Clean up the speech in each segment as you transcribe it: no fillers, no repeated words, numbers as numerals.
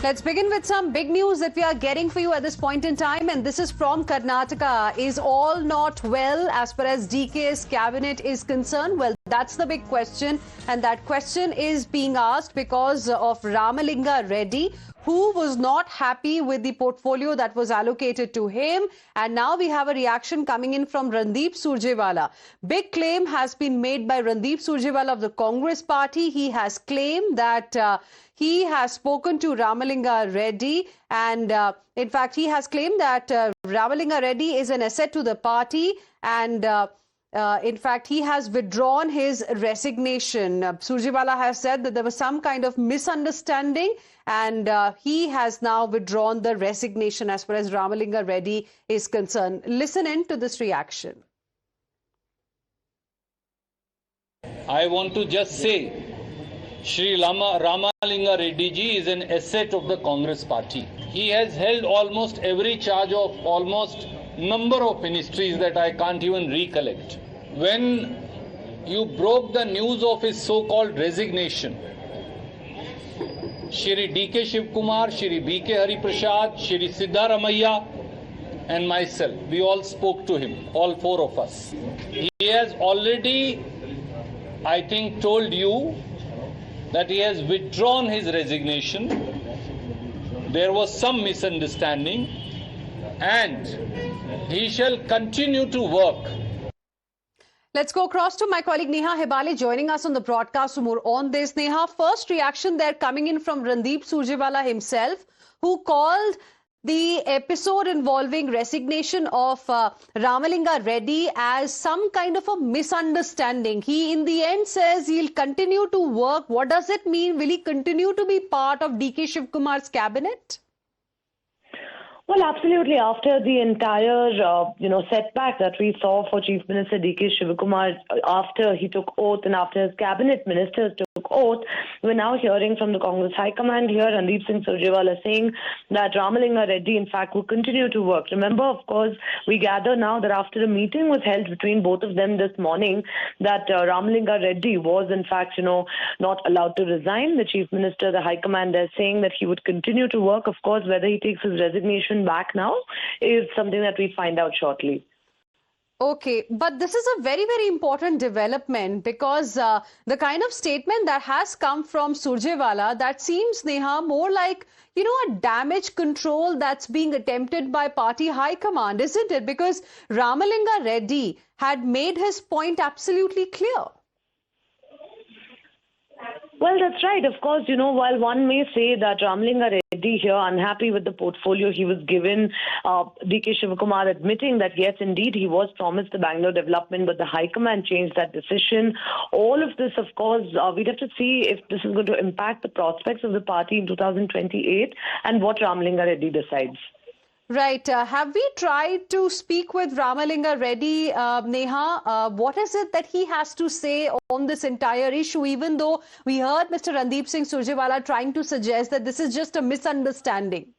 Let's begin with some big news that we are getting for you at this point in time, and this is from Karnataka. Is all not well as far as DK's cabinet is concerned? Well, that's the big question, and that question is being asked because of Ramalinga Reddy, who was not happy with the portfolio that was allocated to him. And now we have a reaction coming in from Randeep Surjewala. Big claim has been made by Randeep Surjewala of the Congress party. He has claimed that he has spoken to Ramalinga Reddy, and in fact, he has claimed that Ramalinga Reddy is an asset to the party, and in fact, he has withdrawn his resignation. Surjewala has said that there was some kind of misunderstanding, and he has now withdrawn the resignation as far as Ramalinga Reddy is concerned. Listen in to this reaction. I want to just say, Shri Ramalinga Reddy ji is an asset of the Congress party. He has held almost every charge of almost number of ministries that I can't even recollect. When you broke the news of his so-called resignation, Shri D.K. Shivkumar, Shri B.K. Hari Prasad, Shri Siddaramaiah and myself, we all spoke to him, all four of us. He has already, I think, told you that he has withdrawn his resignation. There was some misunderstanding, and he shall continue to work. Let's go across to my colleague Neha Hebale joining us on the broadcast for more on this. Neha, first reaction there coming in from Randeep Surjewala himself, who called the episode involving resignation of Ramalinga Reddy as some kind of a misunderstanding. He in the end says he'll continue to work. What does it mean? Will he continue to be part of DK Shivkumar's cabinet? Well, absolutely. After the entire, setback that we saw for Chief Minister D.K. Shivakumar after he took oath and after his cabinet ministers took oath, we're now hearing from the Congress High Command here, Randeep Singh Surjewala, saying that Ramalinga Reddy, in fact, will continue to work. Remember, of course, we gather now that after a meeting was held between both of them this morning, that Ramalinga Reddy was, in fact, not allowed to resign. The Chief Minister, the High Command, is saying that he would continue to work. Of course, whether he takes his resignation back now is something that we find out shortly. Okay, but this is a very, very important development because the kind of statement that has come from Surjewala, that seems, Neha, more like, a damage control that's being attempted by party high command, isn't it? Because Ramalinga Reddy had made his point absolutely clear. Well, that's right. Of course, while one may say that Ramalinga Reddy here unhappy with the portfolio he was given, D.K. Shivakumar admitting that yes, indeed, he was promised the Bangalore development, but the High Command changed that decision. All of this, of course, we'd have to see if this is going to impact the prospects of the party in 2028 and what Ramalinga Reddy decides. Right. Have we tried to speak with Ramalinga Reddy, Neha? What is it that he has to say on this entire issue, even though we heard Mr. Randeep Singh Surjewala trying to suggest that this is just a misunderstanding?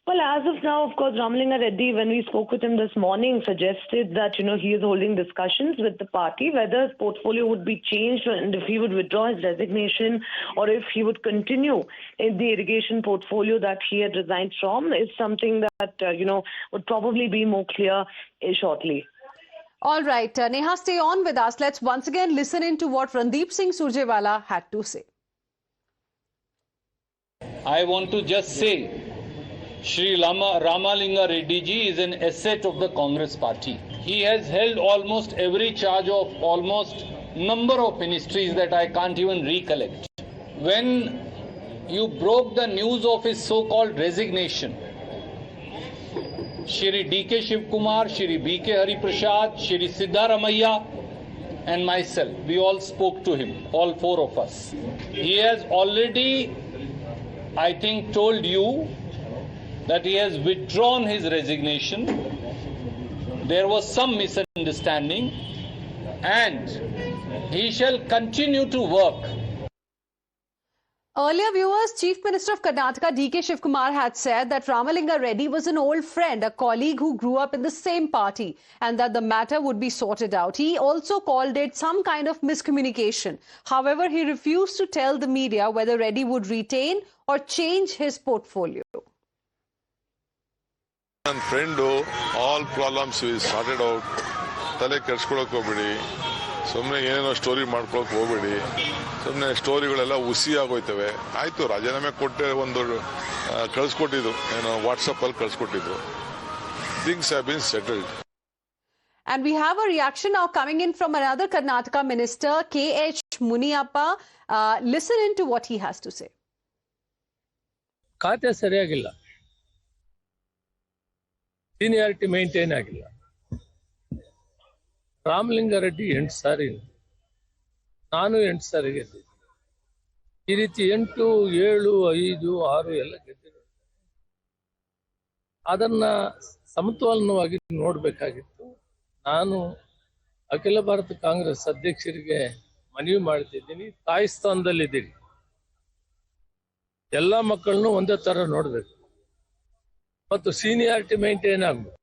Well, as of now, of course, Ramalinga Reddy, when we spoke with him this morning, suggested that, he is holding discussions with the party, whether his portfolio would be changed and if he would withdraw his resignation or if he would continue in the irrigation portfolio that he had resigned from is something that, would probably be more clear shortly. All right. Neha, stay on with us. Let's once again listen into what Randeep Singh Surjewala had to say. I want to just say, Shri Ramalinga Reddy ji is an asset of the Congress party. He has held almost every charge of almost number of ministries that I can't even recollect. When you broke the news of his so-called resignation, Shri D.K. Shivkumar, Shri B.K. Hari Prasad, Shri Siddaramaiah and myself, we all spoke to him, all four of us. He has already, I think, told you that he has withdrawn his resignation. There was some misunderstanding, and he shall continue to work. Earlier, viewers, Chief Minister of Karnataka D.K. Shivkumar had said that Ramalinga Reddy was an old friend, a colleague who grew up in the same party, and that the matter would be sorted out. He also called it some kind of miscommunication. However, he refused to tell the media whether Reddy would retain or change his portfolio. ನನ್ನ friend all problems we sorted out. ತಲೆ ಕೆಡ್ಸ್ಕೊಳಕ್ ಹೋಗ್ಬೇಡಿ, ಸುಮ್ಮನೆ ಏನೇನೋ story ಮಾಡ್ಕೊಳಕ್ ಹೋಗ್ಬೇಡಿ. ಸುಮ್ಮನೆ ಸ್ಟೋರಿಗಳೆಲ್ಲ ಹುಸಿ ಆಗೋಯ್ತವೆ. ಆಯ್ತು, ರಾಜೀನಾಮೆ ಕೊಟ್ಟೆ ಒಂದು ಕಳ್ಸಿಕೊಟ್ಟಿದ್ದು, ಏನೋ ವಾಟ್ಸಪ್ ಅಲ್ಲಿ ಕಳ್ಸಿಕೊಟ್ಟಿದ್ದು. Things have been settled. And we have a reaction now coming in from another Karnataka minister, K.H. Muniappa. Listen in to what he has to say. ಖಾತೆ ಸರಿಯಾಗಿಲ್ಲ, ಸೀನಿಯಾರಿಟಿ ಮೇಂಟೈನ್ ಆಗಿಲ್ಲ. ರಾಮಲಿಂಗಾರೆಡ್ಡಿ 8 ಸಾರಿ, ನಾನು 8 ಸಾರಿ ಗೆದ್ದಿದ್ದೆ. ಈ ರೀತಿ 8, 7, 5, 6 ಎಲ್ಲ ಗೆದ್ದಿರೋದು. ಅದನ್ನ ಸಮತೋಲನವಾಗಿ ನೋಡಬೇಕಾಗಿತ್ತು. ನಾನು ಅಖಿಲ ಭಾರತ ಕಾಂಗ್ರೆಸ್ ಅಧ್ಯಕ್ಷರಿಗೆ ಮನವಿ ಮಾಡ್ತಿದ್ದೀನಿ, ತಾಯಿ ಸ್ಥಾನದಲ್ಲಿದ್ದೀರಿ, ಎಲ್ಲ ಮಕ್ಕಳನ್ನು ಒಂದೇ ತರ ನೋಡಬೇಕು ಮತ್ತು ಸೀನಿಯಾರಿಟಿ ಮೇಂಟೈನ್ ಆಗಬೇಕು.